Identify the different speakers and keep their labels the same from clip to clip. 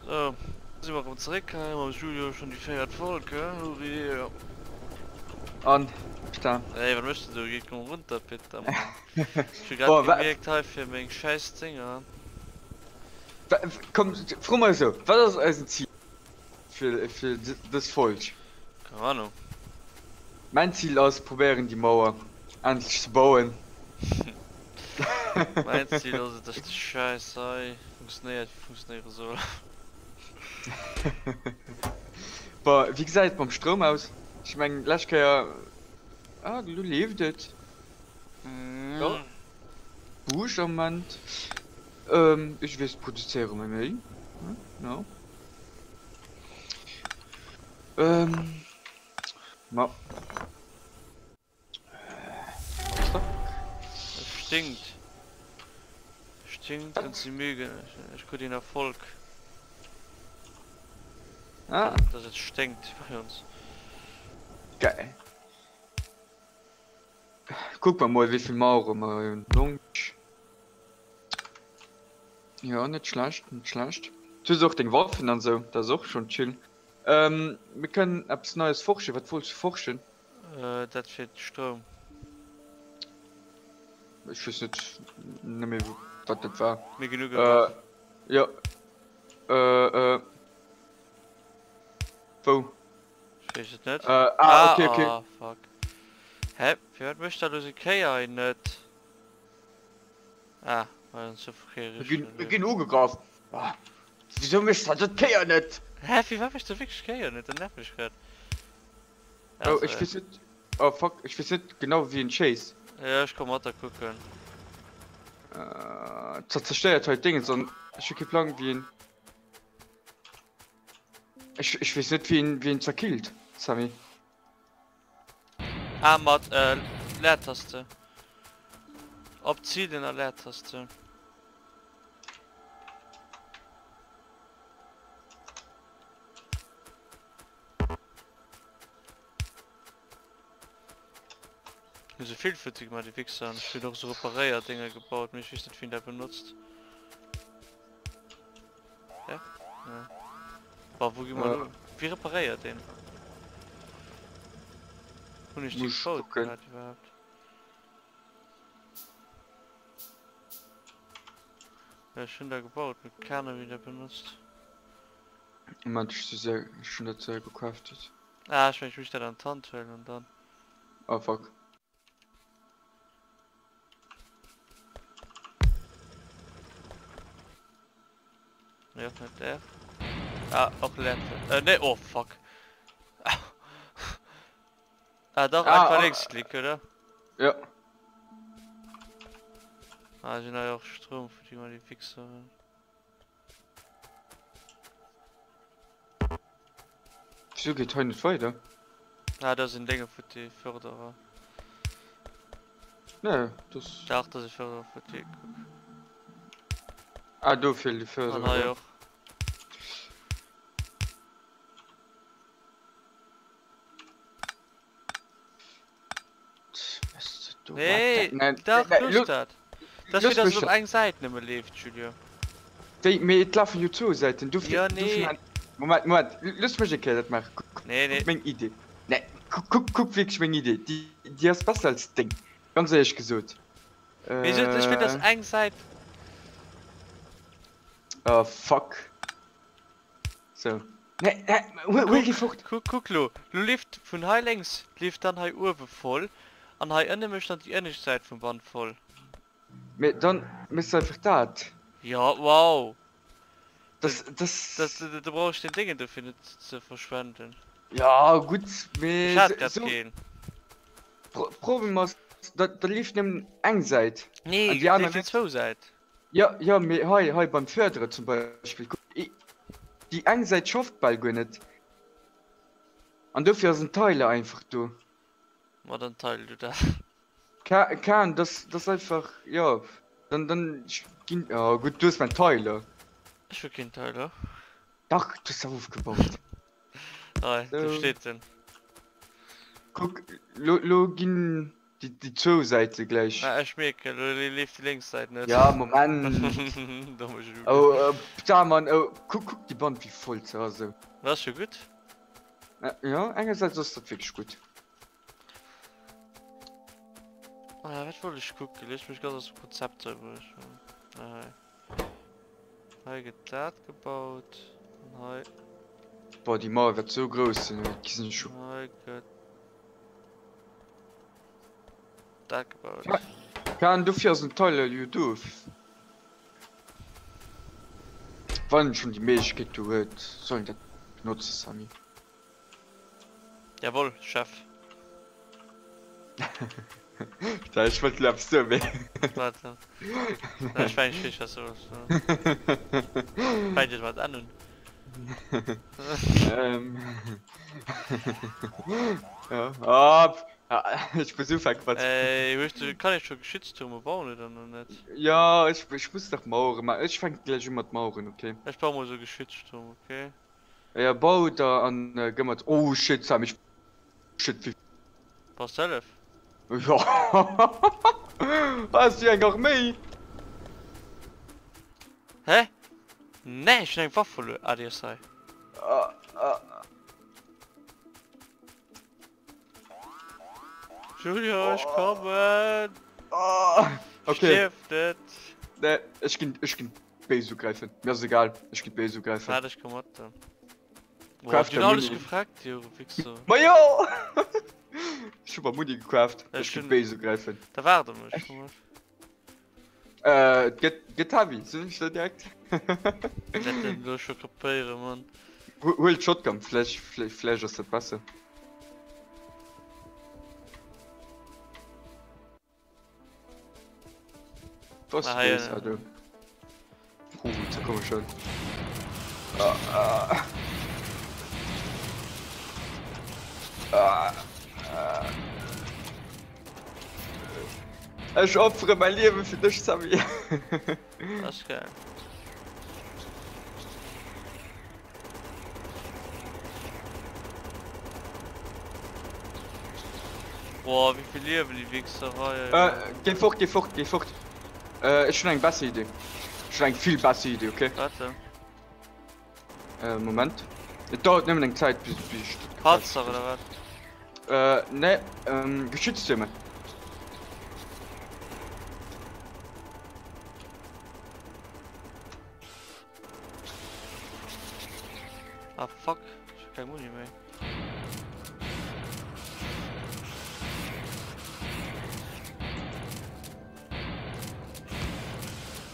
Speaker 1: So, sind wir zurück, im Studio schon die Feiert Folge, ja.
Speaker 2: An sta.
Speaker 1: Ey, was möchtest du? Geht komm runter, bitte, Mann. Ich hab
Speaker 2: Boah,
Speaker 1: grad gemerkt, halt für mein scheiß Dinger.
Speaker 2: Komm, frag mal so, was ist euer Ziel für das Volk?
Speaker 1: Keine Ahnung.
Speaker 2: Mein Ziel ist, probieren die Mauer endlich zu bauen.
Speaker 1: Mein Ziel ist, dass die Scheiße funktionieren soll.
Speaker 2: Boah, wie gesagt, beim Strom aus. Ich meine, Laschke ja. Ah, du lebst es. Ja. Busch am Moment. Ich will produzieren mit mir. Ja. Ma.
Speaker 1: Es stinkt. Stinkt und sie mögen. Ich gucke den Erfolg.
Speaker 2: Ah,
Speaker 1: Dass es stinkt bei uns.
Speaker 2: geil. Guck mal, wie viel Mauer wir haben. Ja, nicht schlecht, nicht schlecht. Du hast auch den Waffen und so, das ist auch schon chill. Wir können etwas Neues forschen. Was wolltest du forschen?
Speaker 1: Das für den Strom.
Speaker 2: Ich weiß nicht mehr, was das war.
Speaker 1: Mir genug
Speaker 2: Ja. Wo?
Speaker 1: Ich weiß es nicht.
Speaker 2: Okay.
Speaker 1: Ah, fuck. Hä? Wie möchte du sie Ikea nicht? Ah, weil uns so verkehrt
Speaker 2: Wir gehen umgegraben. Wieso mischt das Kea nicht?
Speaker 1: Hä, wie war ich da wirklich Ikea nicht? Dann nerv ich grad.
Speaker 2: Oh, ich weiß nicht. Oh, fuck, ich weiß nicht genau wie ein Chase.
Speaker 1: Ja, ich komm mal da gucken.
Speaker 2: Das zerstört halt Dinge, sondern ich will Plan wie ein. Ich weiß nicht wie ein zerkillt, Sammy.
Speaker 1: Ah, mit Leertaste. Abziehen in der Leertaste. So vielfältig mal die Wichser. Ich bin doch so Reparier-Dinger gebaut, mich weiß nicht, wie der benutzt. Ja? Ja. Aber wo gehen wir wie repariert den? Und ich die gebaut überhaupt. Ja, schön da gebaut, mit Kerne wieder benutzt.
Speaker 2: Man, ich schon dazu gecraftet.
Speaker 1: Ah, ich mich da dann Tant wählen und dann.
Speaker 2: Oh, fuck.
Speaker 1: Ja, nicht der. Ah, auch Leertaste. Ne, oh fuck. Doch, einfach Linksklick, oder?
Speaker 2: Ja.
Speaker 1: Ah, sind ja auch Strom, für die mal die Wichser.
Speaker 2: Wieso geht heute nicht weiter?
Speaker 1: Ah, da sind Dinge für die Förderer.
Speaker 2: Ne, das.
Speaker 1: Ich dachte, dass ich Förderer für die.
Speaker 2: Ah, du fehlt die Förderung.
Speaker 1: Ah, ja. Nee, doch, Lust hat. Das wird das auf einer Seite nicht mehr lebt, Julio.
Speaker 2: Mir laufen you zu Seiten. Du
Speaker 1: ja, nee.
Speaker 2: Moment, lass mich das machen.
Speaker 1: Nee.
Speaker 2: Meine Idee. Ne, guck wirklich meine Idee. Die ist besser als Ding. Ganz ehrlich gesagt.
Speaker 1: Wieso? Ich will das eine Seite.
Speaker 2: Oh, fuck. So. Ne, will die Frucht.
Speaker 1: Guck, du liefst von hier längs, lief dann hier Uhr voll. An hier innen möchte dann die ähnliche Seite vom Band voll.
Speaker 2: Dann müsst ihr einfach das.
Speaker 1: Ja, wow.
Speaker 2: Du
Speaker 1: brauchst den Dingen dafür nicht zu verschwenden.
Speaker 2: Ja, gut, mir.
Speaker 1: So gehen.
Speaker 2: Problem ist, da lief nämlich eine Seite.
Speaker 1: Nee, die lief zwei Seiten.
Speaker 2: Ja, mir hi beim Förderer zum Beispiel. Die eine Seite schafft bald gar nicht. Und dafür sind Teile einfach du.
Speaker 1: Was dann teil du da?
Speaker 2: Kann, das einfach, ja. Dann ja gut, du hast mein Teile.
Speaker 1: Ich will kein Teil,
Speaker 2: Doch, du hast aufgebaut.
Speaker 1: Nein, da steht denn.
Speaker 2: Guck, Login. Die Zoo-Seite gleich.
Speaker 1: Na, ich merke, du lief die Linksseite nicht.
Speaker 2: Ja, Moment.
Speaker 1: Dumme Jude.
Speaker 2: Oh, da, Mann, oh, guck die Band, wie voll zu Hause.
Speaker 1: Was schon gut?
Speaker 2: Ja, einerseits ist das wirklich gut.
Speaker 1: Ah, was wollte ich gucken? Ich mich ganz aus dem Konzept drüber. Neu das gebaut. Neu.
Speaker 2: Boah, die Mauer wird so groß, die sind schon.
Speaker 1: Neu das gebaut.
Speaker 2: Ja. Kann du für so ein toller YouTube? Wann schon die Möglichkeit du hast, sollen das benutzen, Sami?
Speaker 1: Jawohl, Chef.
Speaker 2: Da ist was glaubst du mir.
Speaker 1: Warte. Na, ich weiß nicht, was sowas. Fällt dir was an?
Speaker 2: Ja. Ah, ich versuche einfach.
Speaker 1: Kann ich schon Geschütztürme bauen oder noch nicht?
Speaker 2: Ja, ich muss doch Mauern. Ich fange gleich immer mit Mauern, okay?
Speaker 1: Ich baue mal so Geschütztürme, okay?
Speaker 2: Ja, bau da an Gemmert. Oh shit, Sam, ich. Shit, wie.
Speaker 1: Passt selbst?
Speaker 2: Ja. Hast du einfach mehr?
Speaker 1: Hä? Nee, ich bin ein Waffe, ADSI. Julia, ich komme.
Speaker 2: Okay.
Speaker 1: Stiftet.
Speaker 2: Ne, ich kann B zugreifen. Mir ist egal. Ich kann B zugreifen.
Speaker 1: Warte, ich komme da. Boah,
Speaker 2: Craft
Speaker 1: du
Speaker 2: der
Speaker 1: hast alles
Speaker 2: Muni.
Speaker 1: gefragt, du Wichser.
Speaker 2: Majo! Ich hab mal Muni gecraft.
Speaker 1: Ja,
Speaker 2: Ich kann
Speaker 1: schön.
Speaker 2: B zugreifen.
Speaker 1: Da war der mich, komm mal.
Speaker 2: Getavi, sind ich da direkt?
Speaker 1: Ich hätte den nur schon kapieren, Mann.
Speaker 2: Hol Shotgun, Flash ist das besser. Was
Speaker 1: Ah,
Speaker 2: ist
Speaker 1: ja,
Speaker 2: du? Da komm ich schon. Ich opfere mein Leben für dich, Sami.
Speaker 1: Das ist geil. Boah, wie viel Leben die Wichserei.
Speaker 2: Geh fort. Ich schon eine bessere Idee. Schon eine viel bessere Idee, okay?
Speaker 1: Warte.
Speaker 2: Moment. Es dauert nicht mehr Zeit, bis ich.
Speaker 1: Panzer oder was?
Speaker 2: Ne, Geschütztürme.
Speaker 1: Ah, fuck. Ich hab kein Muni mehr.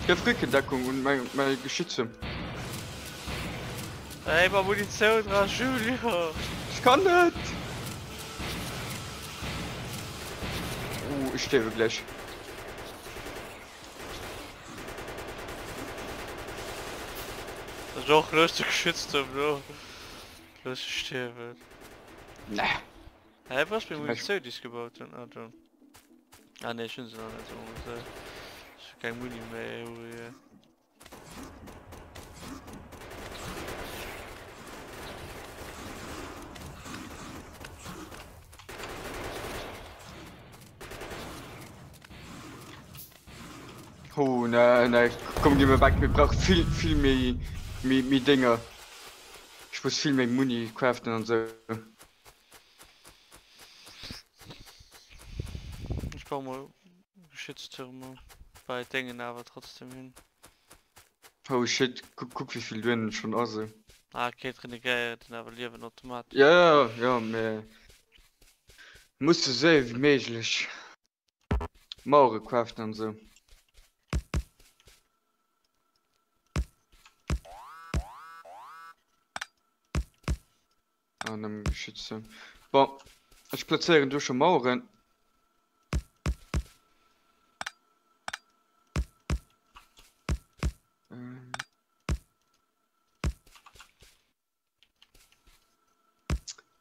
Speaker 2: Ich hab Rückendeckung und meine Geschütze.
Speaker 1: Ey, mal Munition dran, Julia.
Speaker 2: Ich kann nicht! Ich sterbe gleich.
Speaker 1: Doch, löst du geschützt, Bro. Löst du sterben.
Speaker 2: Ne.
Speaker 1: Hä, was für Munition die ist gebaut? Ah, ne, schon so noch nicht so. Ich hab kein Muni mehr, Julia.
Speaker 2: Oh, ne, komm, geh mir weg, wir brauchen viel mehr Dinge. Ich muss viel mehr Muni craften und so.
Speaker 1: Ich baue mal Geschütztürme bei Dingen, aber trotzdem hin.
Speaker 2: Oh shit, guck wie viel du schon also.
Speaker 1: Ah, okay, Renegade, den aber lieber automatisch.
Speaker 2: Ja, mehr. Musst du sehr wie möglich. Mauern craften und so. An einem Geschütze. Bon, ich platziere durch Mauern.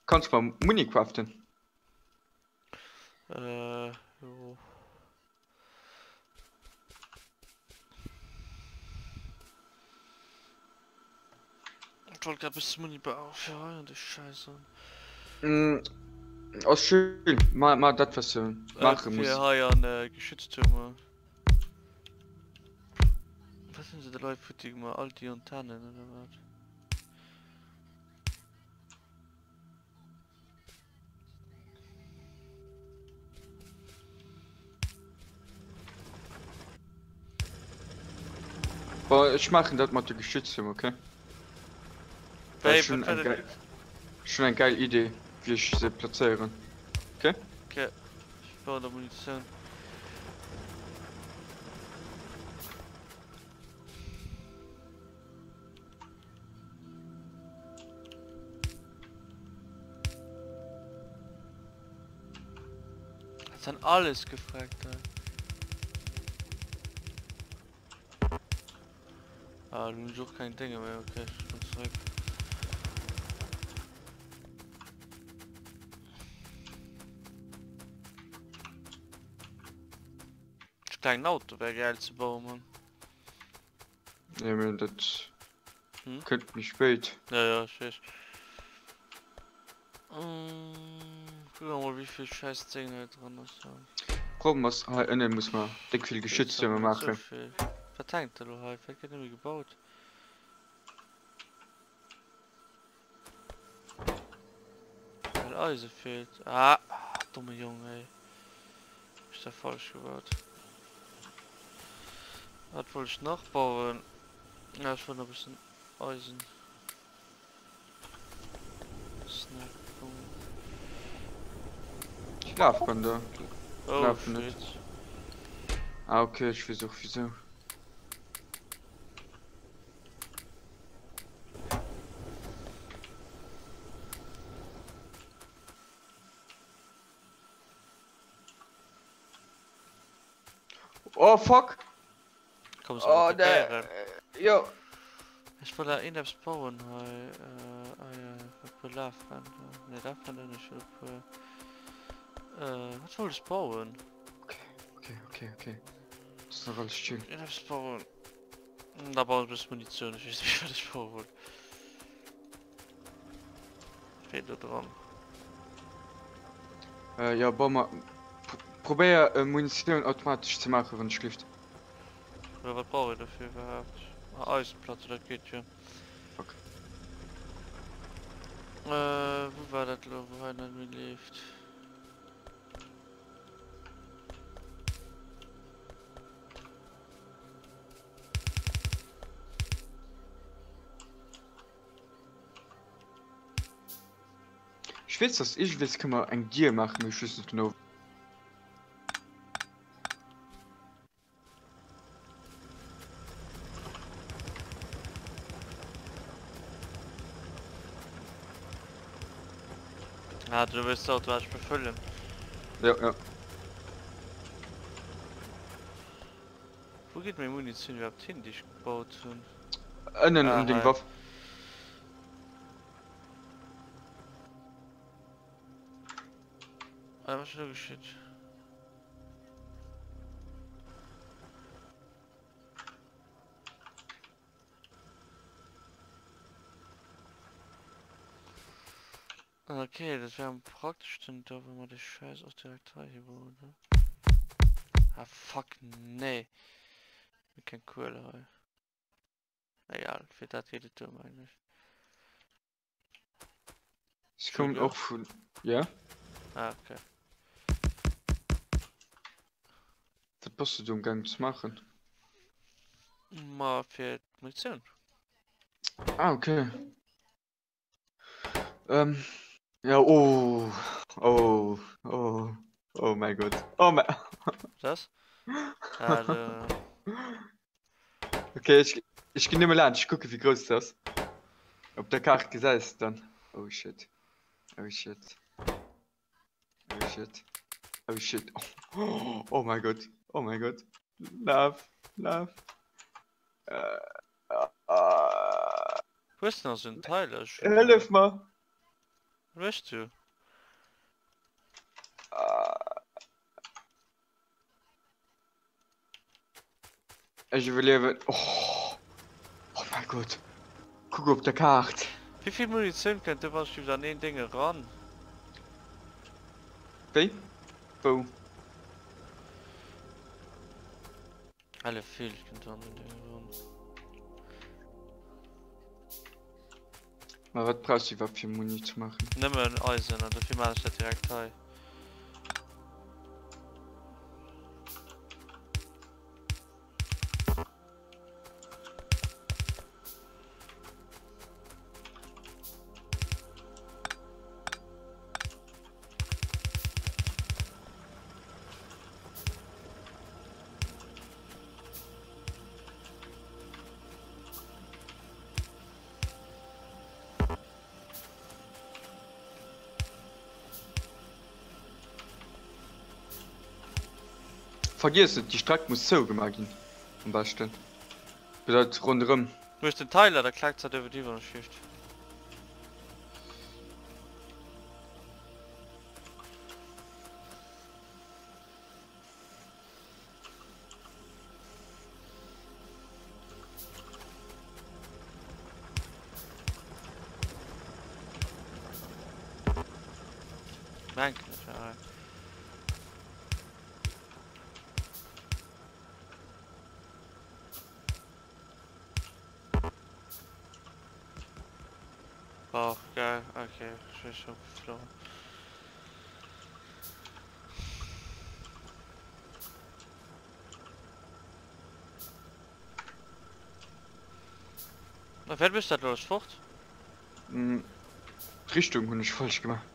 Speaker 2: Kannst du mal Muni craften?
Speaker 1: Jo. Ich wollte gerade bis Muni beaufhören, ja, die Scheiße.
Speaker 2: Oh, schön. Mal das, was du machen
Speaker 1: Wir
Speaker 2: musst.
Speaker 1: haben Geschütztürme. Was sind die Leute für die mal all die Antennen oder was?
Speaker 2: Boah, ich mache das mit der Geschützturm, okay? Das
Speaker 1: Hey,
Speaker 2: ist schon
Speaker 1: was
Speaker 2: schon eine geile Idee, wie ich sie platzieren. Okay?
Speaker 1: okay. Ich baue da Munition. Das sind alles gefragt. Ah, du suchst kein Ding mehr, okay, ich bin zurück. Das kleine Auto wäre geil zu bauen, Mann.
Speaker 2: Ja, mir das
Speaker 1: Hm?
Speaker 2: könnte mich spät.
Speaker 1: Ja, ich weiß. Guck mal, wie viel scheiß Dinge dran ist.
Speaker 2: Problem ist, innen muss man dick viel Geschütztürme machen.
Speaker 1: Vertankt, du halt, wer hat nämlich gebaut? Weil Eisen fehlt. Ah, dumme Junge, ey. Ist da falsch gebaut. Was wollte ich noch bauen? Ja, ich wollte noch ein bisschen Eisen. Snack.
Speaker 2: Ich darf kann da.
Speaker 1: Oh,
Speaker 2: Laufen
Speaker 1: shit.
Speaker 2: nicht. Ah, okay, ich versuch, wieso. Oh, fuck!
Speaker 1: Komm, so
Speaker 2: Oh,
Speaker 1: mit
Speaker 2: der.
Speaker 1: der
Speaker 2: Jo.
Speaker 1: Ich wollte in das bauen, weil, für Lafran. Ne, Lafran nicht. Was wollte ich bauen?
Speaker 2: Okay. Das ist noch alles schön.
Speaker 1: In das bauen. Da bauen wir Munition, ich weiß nicht, was ich bauen wollte. Fehlt da dran.
Speaker 2: Ja, bau mal. Probier Munition automatisch zu machen, wenn es schläft.
Speaker 1: Oder was brauche ich dafür überhaupt? Ah, Eisenplatte, das geht ja.
Speaker 2: Fuck.
Speaker 1: Wo war das, wo einer mir lebt?
Speaker 2: Ich weiß, dass ich weiß, kann man ein Gier machen, ich weiß nicht genau.
Speaker 1: Ah, du willst auch was befüllen.
Speaker 2: Ja.
Speaker 1: Wo geht meine Munition überhaupt hin, die ich gebaut habe?
Speaker 2: Innen
Speaker 1: Ah,
Speaker 2: um den
Speaker 1: halt.
Speaker 2: Waff.
Speaker 1: Ah, was ist da geschieht? Okay, das wäre praktisch dann da, wenn man die Scheiß auch direkt reinbaut, ne? Ah, fuck, nee. Ich kein Kohle, egal, für das jede Turm eigentlich.
Speaker 2: Es kommt auch von. Ja?
Speaker 1: Ah, okay.
Speaker 2: Das passt du gar nicht machen.
Speaker 1: Mal für Munition.
Speaker 2: Ah, okay. Ja, oh mein Gott. Oh mein.
Speaker 1: Das? Also,
Speaker 2: Okay, ich gehe nicht mehr an, ich gucke, wie groß das ist. Ob der Karte gesetzt dann. Oh shit. Oh shit. Oh mein Gott. Love. Äh,
Speaker 1: wo ist denn noch so ein Teil?
Speaker 2: Hilf mal.
Speaker 1: Weißt du?
Speaker 2: Ich überlebe. Oh mein Gott. Guck auf der Karte.
Speaker 1: Wie viel Munition könnte was an den Dingen ran?
Speaker 2: Wie? Wo?
Speaker 1: Alle viel dann in der Wohnung.
Speaker 2: Aber was brauchst du überhaupt für Muni zu machen?
Speaker 1: Nimm ein Eisen, dafür mache ich das direkt hier.
Speaker 2: Vergiss es, die Strecke muss so gemacht gehen. Am besten. Bedeutet rundherum.
Speaker 1: Du hast den Teiler, der klagt es über die Schicht. Danke, ja. Oh, geil, okay, ich bin schon geflogen. Na, wer bist du da los, fort?
Speaker 2: Hm, Richtung habe ich falsch gemacht.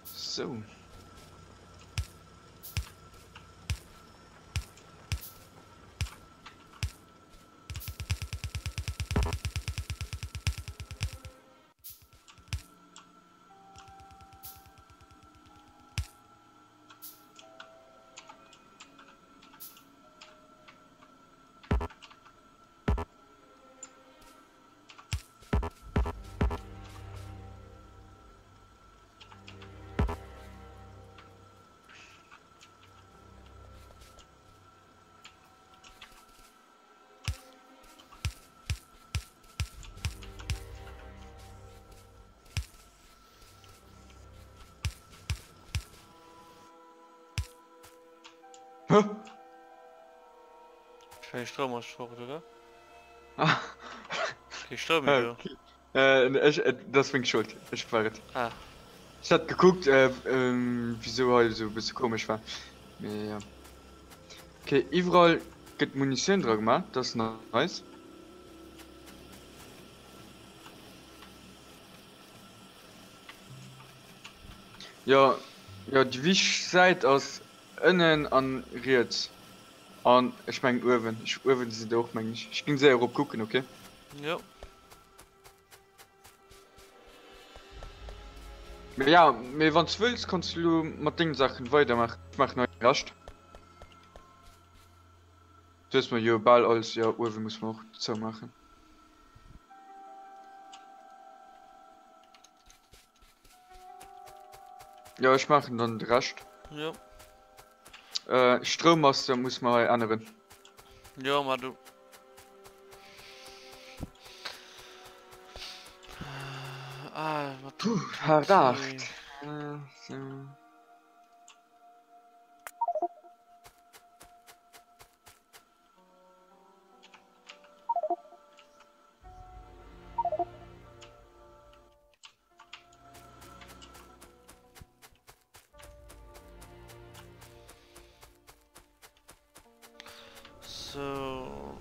Speaker 2: So. Hä?
Speaker 1: Ich will Strom aus fort, oder?
Speaker 2: Ah,
Speaker 1: Okay, Strom mit dir.
Speaker 2: okay. Das bin ich schuld. Ich war es.
Speaker 1: Ah,
Speaker 2: Ich hatte geguckt, wieso heute so ein bisschen komisch war. Ja. Okay, überall geht Munition dran gemacht, das ist nice. Ja, ja, die wichtigste Seite aus innen an Riet. Und ich mein Urwen. Urwen sind auch manchmal. Ich ging sehr grob gucken, okay?
Speaker 1: ja.
Speaker 2: Ja, mir wenn du willst, kannst du mit den Sachen weitermachen. Ich mach noch rasch. Das ist mir ja bald alles, ja, Urwen muss man auch so machen. Ja, ich mache dann den Rest.
Speaker 1: Ja.
Speaker 2: Strommaster muss man ändern.
Speaker 1: Ja, maar du. Ah, wat.
Speaker 2: Puh, verdacht. So.
Speaker 1: So.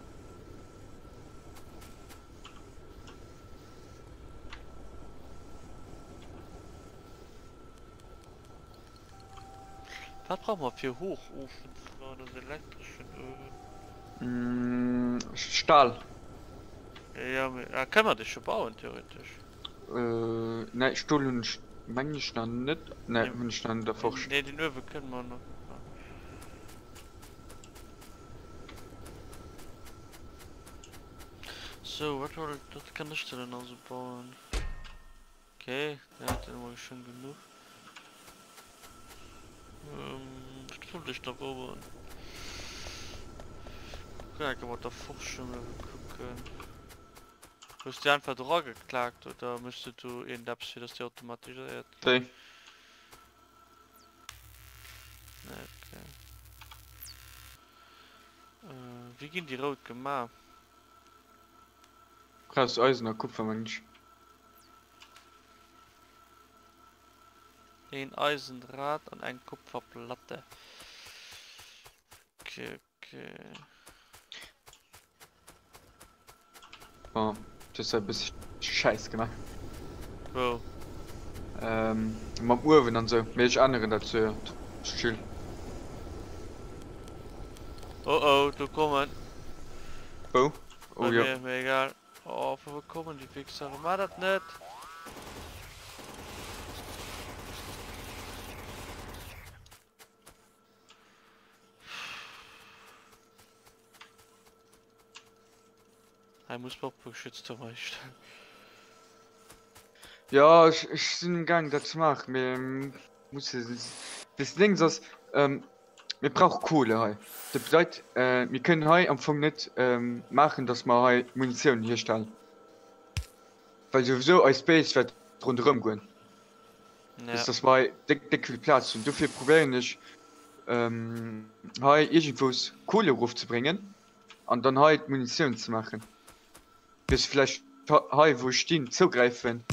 Speaker 1: Was brauchen wir für Hochofen für das elektrische Öl?
Speaker 2: Stahl.
Speaker 1: Ja, ja, können wir das schon bauen, theoretisch.
Speaker 2: Ne, Stuhl und manche stand nicht. Ne,
Speaker 1: Ja.
Speaker 2: wenn stand davor.
Speaker 1: Ne, den Öl können wir noch. So, was war das? Kann ich denn also bauen? Okay, der hat den mal schon genug. Was tue ich noch oben? können mit der Forschung gucken. Du hast dir einfach drauf geklagt oder müsstest du in der Apps, dass die automatisiert?
Speaker 2: Okay.
Speaker 1: Okay. Wie gehen die rot gemacht?
Speaker 2: Brauchst Eisen oder Kupfer, Mensch.
Speaker 1: Ein Eisendraht und ein Kupferplatte. Okay, okay.
Speaker 2: Oh, das ist ein bisschen scheiß gemacht.
Speaker 1: Wo?
Speaker 2: Mit dem Urwen und so. Mir ist anderen dazu. Chill.
Speaker 1: Oh oh, du kommen.
Speaker 2: Oh? Oh
Speaker 1: Bei
Speaker 2: ja.
Speaker 1: mir egal. Oh, wo kommen die Wichser? Mach das nicht. Er muss mal beschützt stellen.
Speaker 2: Ja, ich bin im Gang, das zu machen. Wir müssen. Das Ding ist, dass, wir brauchen Kohle. Hey. Das bedeutet, wir können heute am Anfang nicht machen, dass wir heute Munition herstellen. Weil sowieso als Base wird rundherum gehen.
Speaker 1: Ja.
Speaker 2: Das war dick viel Platz. Und dafür probieren ich, heute irgendwo Kohle aufzubringen und dann heute Munition zu machen. Bis vielleicht heute, wo ich stehen, zugreifen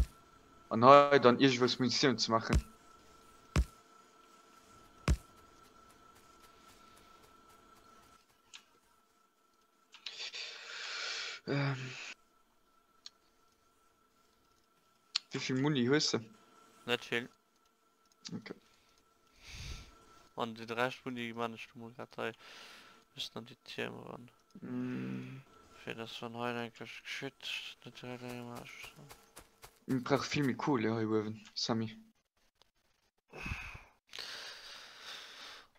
Speaker 2: und heute dann irgendwo Munition zu machen. Wie viel Muni hast du?
Speaker 1: Nicht viel.
Speaker 2: Okay.
Speaker 1: Und die 3 Stunden, die meine Stimmung hat, müssen dann die Themen ran. Für das von heute eigentlich geschützt.
Speaker 2: Ich brauche viel mehr Kohle heute, Sami.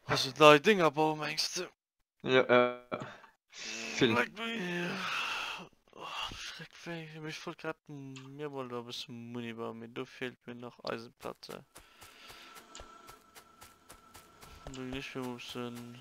Speaker 1: Was ist neue Dinger bauen, meinst du?
Speaker 2: Ja, viel.
Speaker 1: Schreck, ich wollte gerade mir wohl ein bisschen Muni bauen, mir fehlt mir noch Eisenplatte. Du nicht, wir müssen.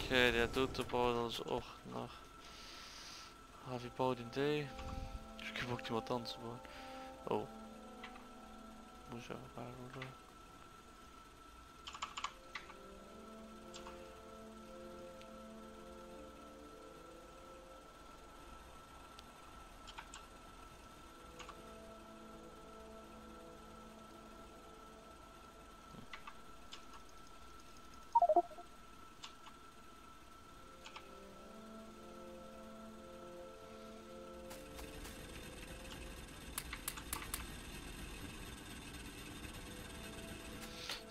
Speaker 1: Okay, der dritte baut also auch nach. Ah, wie baut den die? Ich gebe auch die mal tanzen bauen. Oh. Muss ja mal, oder?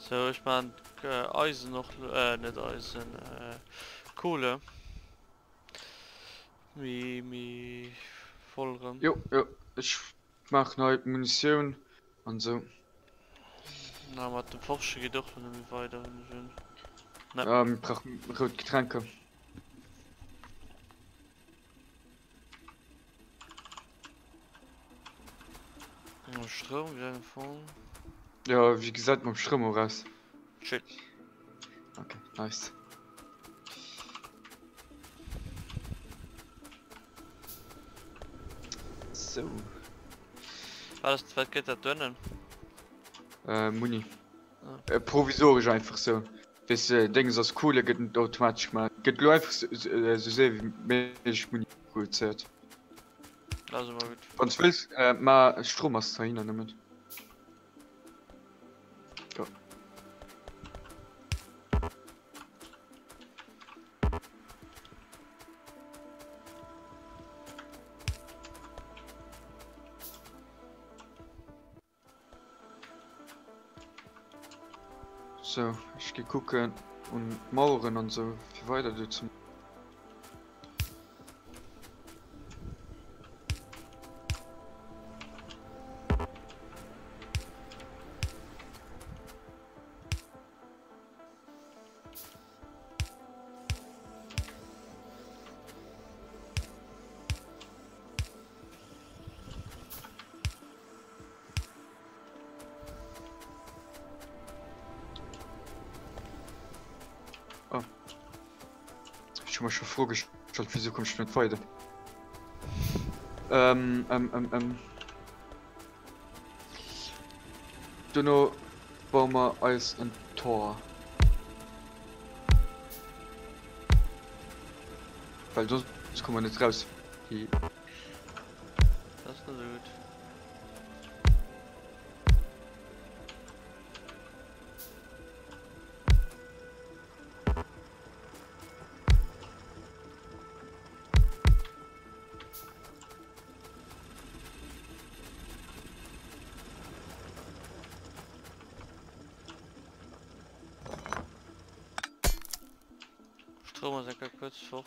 Speaker 1: So, ich mein Eisen noch, nicht Eisen, Kohle. Wie volleren.
Speaker 2: Jo, ich mach neue Munition und so.
Speaker 1: Na, mit dem Forschen geht doch nicht weiter, wenn ich will. Ne.
Speaker 2: Wir brauchen rote Getränke.
Speaker 1: Strom wieder gefahren.
Speaker 2: Ja, wie gesagt, mit dem Strom raus.
Speaker 1: Shit.
Speaker 2: Okay, nice. So.
Speaker 1: Was geht da drinnen?
Speaker 2: Muni.
Speaker 1: Ah.
Speaker 2: Provisorisch einfach so. Bis Dinge das Coole geht automatisch mal. Geht nur einfach so sehr wie ich Muni produziert.
Speaker 1: Also mal gut.
Speaker 2: Wenn du willst, mal Strom aus da hinein damit. Ja. So, ich geh gucken und Mauern und so, wie weiter du zum. Oh. Ich hab mich schon vorgestellt, wieso kommst du nicht weiter? Du bauen wir als ein Tor. Weil sonst kommen wir nicht raus. Die
Speaker 1: Das ist nur so gut. Stromersäcker kurz fort.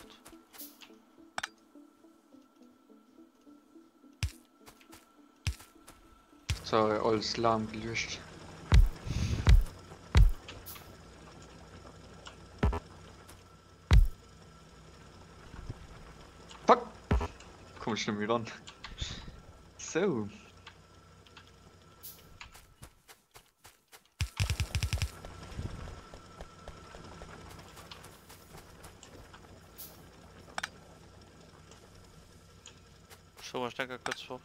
Speaker 2: Sorry, alles lahm gelöscht. Fuck! Komm ich nicht mehr ran. So.
Speaker 1: Stromersäcker kurz fort.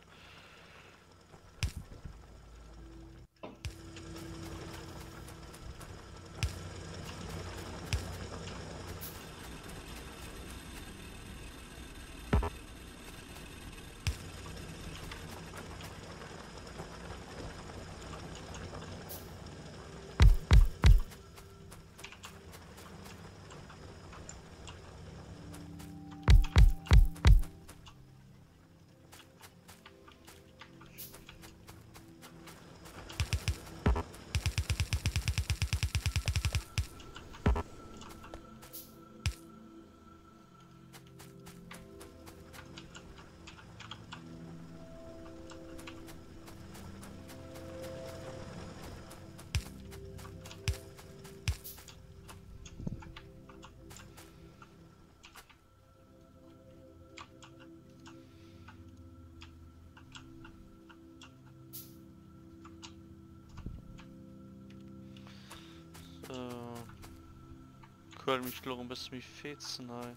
Speaker 1: Cool, mich glaube, bis mich fetzen, ey.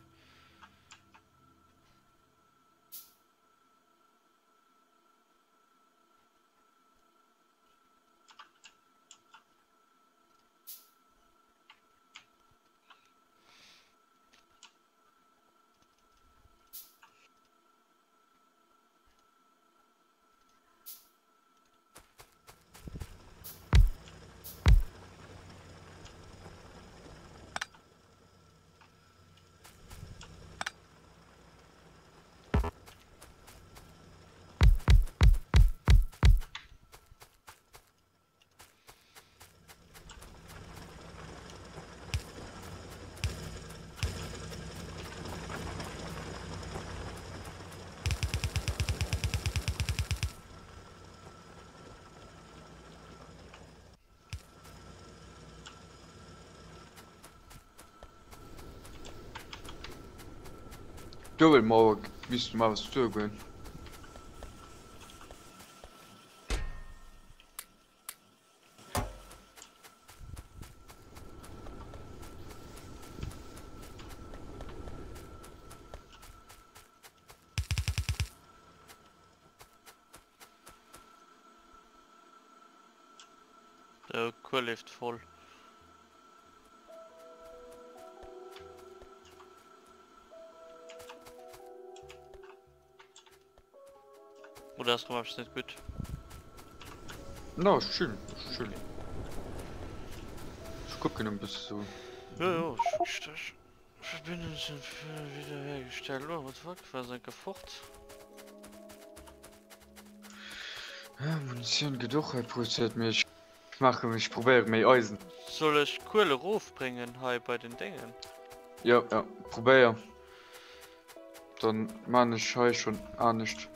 Speaker 2: Du willst mal, willst du mal was zugehen?
Speaker 1: Der Kur lebt voll. Oder das rum hab's nicht gut.
Speaker 2: Na, schön, schön. Ich gucke ein bisschen so.
Speaker 1: Ja, Verbindungen sind wiederhergestellt. Oh, was fuck? War sein gefort?
Speaker 2: Ja, Munition geht doch produziert mich. Ich probiere mehr Eisen.
Speaker 1: Soll ich Kohle raufbringen hier bei den Dingen?
Speaker 2: Ja, probier. Dann man ich heu schon nicht.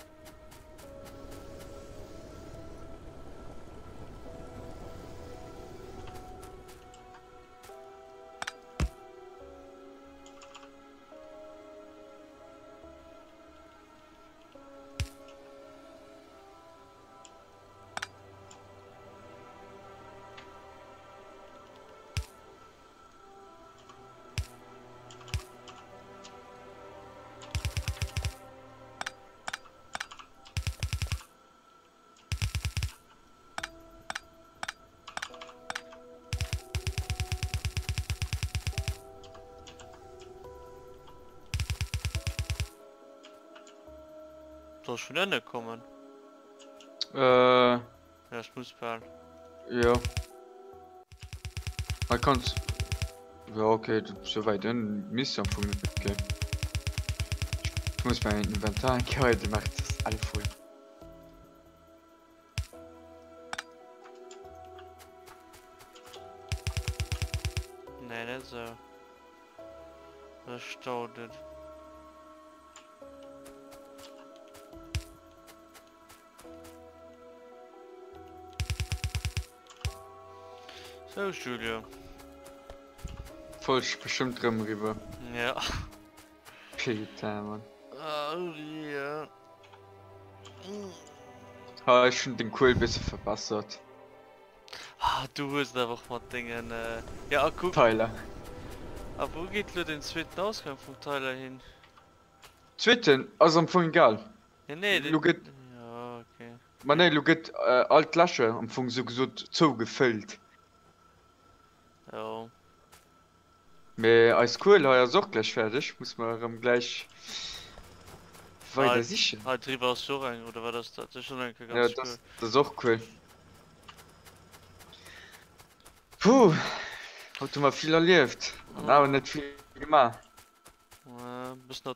Speaker 1: Soll schon Ende kommen?
Speaker 2: Ja,
Speaker 1: Ja, ich muss bald.
Speaker 2: man kann's. Ja, okay, soweit dann Mission von okay. Ich muss mein Inventar heute macht das alle voll.
Speaker 1: Nee, nicht so. Das staudet. So, Julia.
Speaker 2: Voll bestimmt drin rüber.
Speaker 1: Ja.
Speaker 2: Peter, Mann.
Speaker 1: Oh, ja.
Speaker 2: Ich schon den Kohl ein bisschen verbessert.
Speaker 1: Ah, du hast einfach mal Dingen, Ja, guck.
Speaker 2: Tyler.
Speaker 1: Aber wo geht nur den zweiten Ausgang vom Tyler hin?
Speaker 2: Zweiten, also am Anfang egal.
Speaker 1: Ja, nee,
Speaker 2: Du geht,
Speaker 1: ja, okay.
Speaker 2: man nee, du geht alt Lasche am Anfang so gefüllt.
Speaker 1: Ja.
Speaker 2: Me als Kohl ja so gleich fertig, muss man gleich weiter sicher.
Speaker 1: Halt drüber aus so rein, oder war das da? Das ist schon ein ganz
Speaker 2: Ja,
Speaker 1: cool.
Speaker 2: das ist auch cool. Puh, hat du mal viel erlebt, aber nicht viel gemacht.
Speaker 1: Bisschen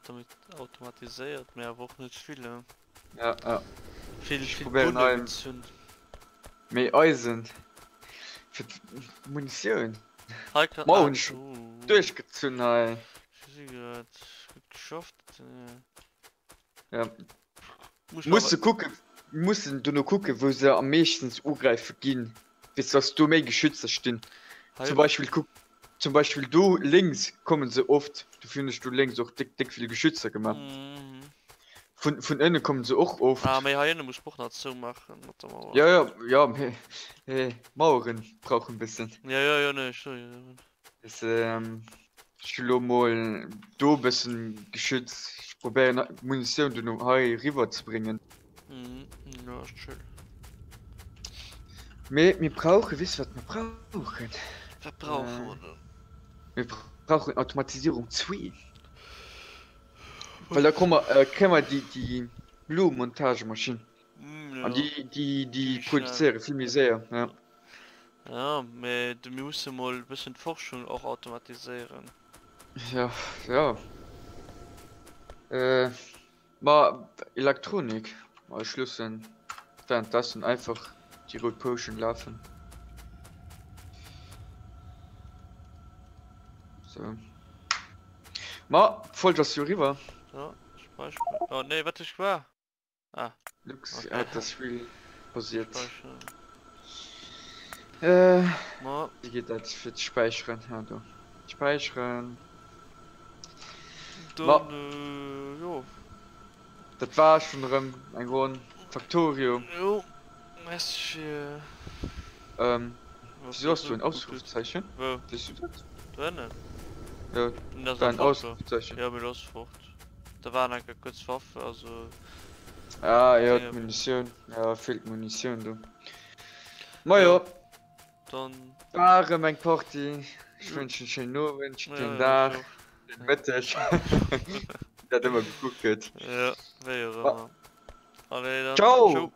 Speaker 1: automatisiert, mehr aber auch nicht viele.
Speaker 2: Ja.
Speaker 1: Viel
Speaker 2: probiere
Speaker 1: Bunde
Speaker 2: neu.
Speaker 1: gezündet.
Speaker 2: Mehr Eisen. Für die Munition.
Speaker 1: Halt
Speaker 2: Morgen durchgezündet.
Speaker 1: Geschafft.
Speaker 2: Ja.
Speaker 1: Musst
Speaker 2: Mussten du nur gucken, wo sie am meisten angreifen gehen. Bis was du mehr geschützt stehen. Zum Beispiel du links kommen sie oft. Du findest du links auch dick viele Geschütze gemacht. Von innen kommen sie auch oft.
Speaker 1: Ah, aber hier muss ich noch so machen.
Speaker 2: Ja, Mauern brauchen ein bisschen.
Speaker 1: Ja, ne, so, ja.
Speaker 2: Das, ich will mal du ein bisschen geschützt. Ich probiere Munition du noch rüber zu bringen.
Speaker 1: Ja, ist schön.
Speaker 2: Wir brauchen, wisst ihr, was wir brauchen?
Speaker 1: Was brauchen wir denn?
Speaker 2: Wir brauchen Automatisierung 2. Weil da können wir die Blumenmontagemaschine.
Speaker 1: Ja.
Speaker 2: Und die produzieren viel mehr sehr. Ja.
Speaker 1: Ja, aber du musst mal ein bisschen Forschung auch automatisieren.
Speaker 2: Ja. Mal Elektronik. Mal Schlüssel. Währenddessen einfach die Road Potion laufen. So. Ma, voll das hier rüber.
Speaker 1: Ja, Speicher. Oh ne, warte, ich war. Ah.
Speaker 2: Lux
Speaker 1: Okay.
Speaker 2: hat das Spiel passiert.
Speaker 1: Speicher.
Speaker 2: Wie geht das für Speichern? Ja, du. Speichern.
Speaker 1: Dann, jo.
Speaker 2: Das war schon ein großes Faktorium.
Speaker 1: Jo. Merci.
Speaker 2: Wieso hast du ein Ausrufezeichen?
Speaker 1: Wo?
Speaker 2: Siehst du das?
Speaker 1: Drinnen?
Speaker 2: Ja,
Speaker 1: Das
Speaker 2: dein Ausrufezeichen.
Speaker 1: Ja, mit Ausfrucht. Da waren eigentlich kurz Waffe, also.
Speaker 2: Ah, ja, Munition. Ja, fehlt Munition, du. Ja.
Speaker 1: Dann.
Speaker 2: Wahre mein Party. Ich wünsche einen schönen Abend, schönen Tag, schönen Wetter. Der hat immer geguckt.
Speaker 1: Ja, wäre. Alle dann.
Speaker 2: Ciao!